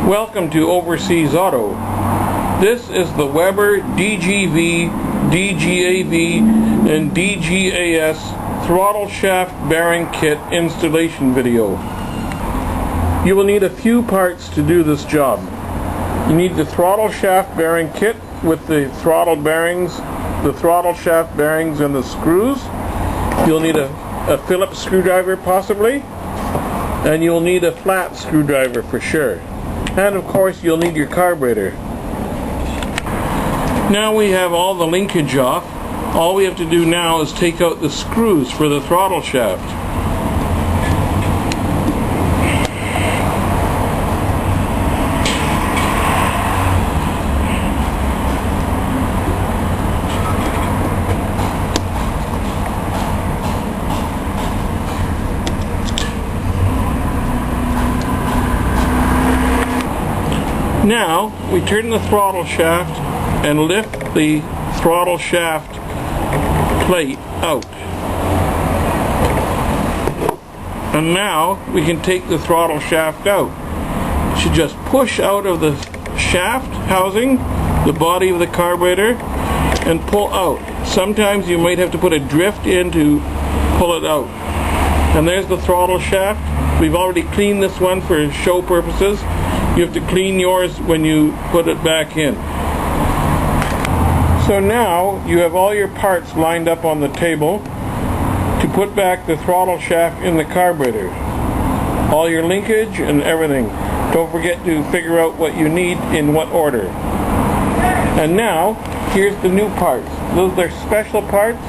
Welcome to Overseas Auto. This is the Weber DGV DGAV and DGAS throttle shaft bearing kit installation video. You will need a few parts to do this job. You need the throttle shaft bearing kit with the throttle bearings, the throttle shaft bearings and the screws. You'll need a Phillips screwdriver possibly, and you'll need a flat screwdriver for sure. And of course you'll need your carburetor. Now we have all the linkage off. All we have to do now is take out the screws for the throttle shaft. Now we turn the throttle shaft and lift the throttle shaft plate out. And now we can take the throttle shaft out. You should just push out of the shaft housing, the body of the carburetor, and pull out. Sometimes you might have to put a drift in to pull it out. And there's the throttle shaft. We've already cleaned this one for show purposes. You have to clean yours when you put it back in. So now you have all your parts lined up on the table to put back the throttle shaft in the carburetor. All your linkage and everything. Don't forget to figure out what you need in what order. And now, here's the new parts. Those are special parts.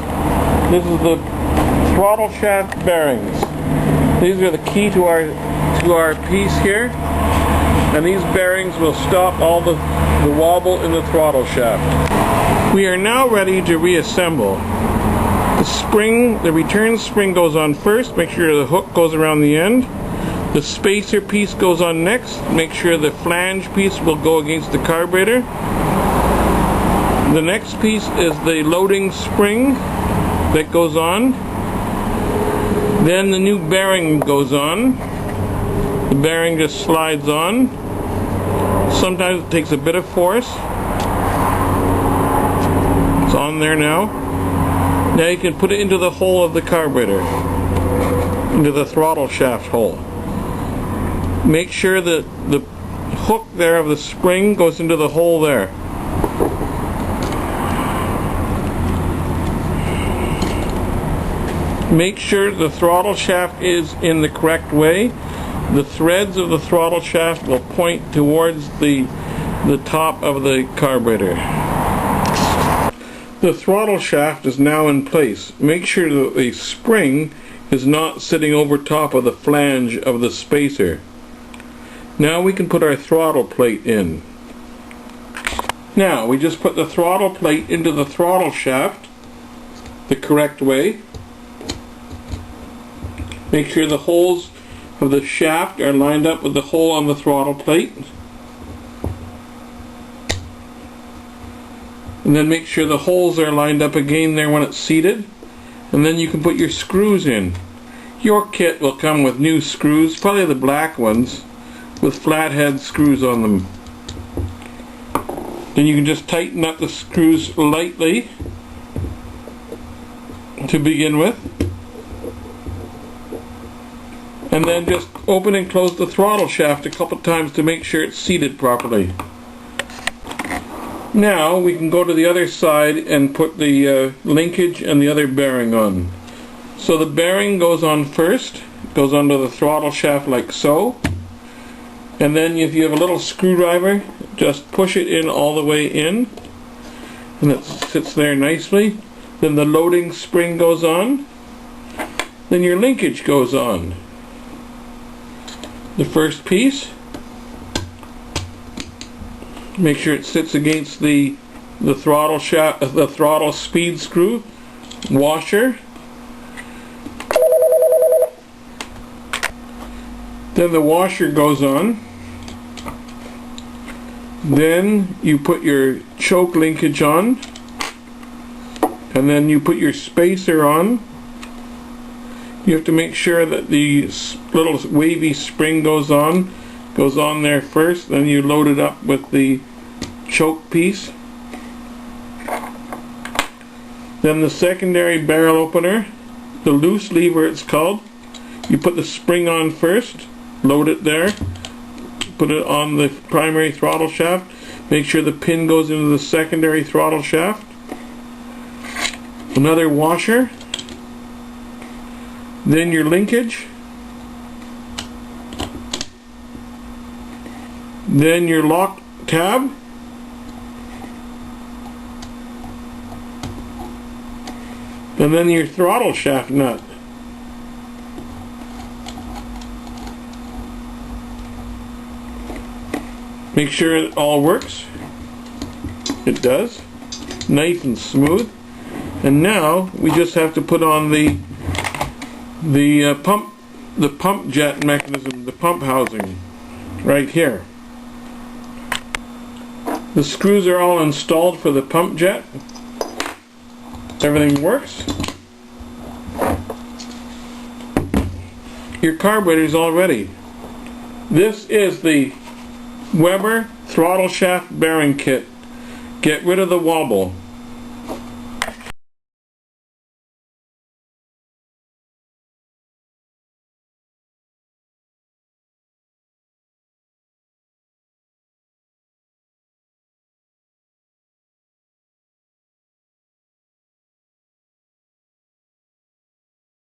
This is the throttle shaft bearings. These are the key to our piece here. And these bearings will stop all the wobble in the throttle shaft. We are now ready to reassemble. The spring, the return spring goes on first. Make sure the hook goes around the end. The spacer piece goes on next. Make sure the flange piece will go against the carburetor. The next piece is the loading spring that goes on. Then the new bearing goes on. The bearing just slides on. Sometimes it takes a bit of force. It's on there now. Now you can put it into the hole of the carburetor, into the throttle shaft hole. Make sure that the hook there of the spring goes into the hole there. Make sure the throttle shaft is in the correct way. The threads of the throttle shaft will point towards the top of the carburetor. The throttle shaft is now in place. Make sure that the spring is not sitting over top of the flange of the spacer. Now we can put our throttle plate in. Now we just put the throttle plate into the throttle shaft the correct way. Make sure the holes of the shaft are lined up with the hole on the throttle plate. And then make sure the holes are lined up again there when it's seated. And then you can put your screws in. Your kit will come with new screws, probably the black ones, with flathead screws on them. Then you can just tighten up the screws lightly to begin with. And then just open and close the throttle shaft a couple times to make sure it's seated properly. Now we can go to the other side and put the linkage and the other bearing on. So the bearing goes on first, goes onto the throttle shaft like so. And then if you have a little screwdriver, just push it in all the way in. And it sits there nicely. Then the loading spring goes on. Then your linkage goes on. The first piece, make sure it sits against the throttle shaft, the throttle speed screw washer. Then the washer goes on. Then you put your choke linkage on, and then you put your spacer on. You have to make sure that the little wavy spring goes on goes on there first, then you load it up with the choke piece. Then the secondary barrel opener, the loose lever it's called, you put the spring on first, load it there, put it on the primary throttle shaft, make sure the pin goes into the secondary throttle shaft. Another washer, then your linkage, then your lock tab, and then your throttle shaft nut. Make sure it all works. It does. Nice and smooth. And now we just have to put on the pump jet mechanism, the pump housing, right here. The screws are all installed for the pump jet. Everything works. Your carburetor is all ready. This is the Weber throttle shaft bearing kit. Get rid of the wobble.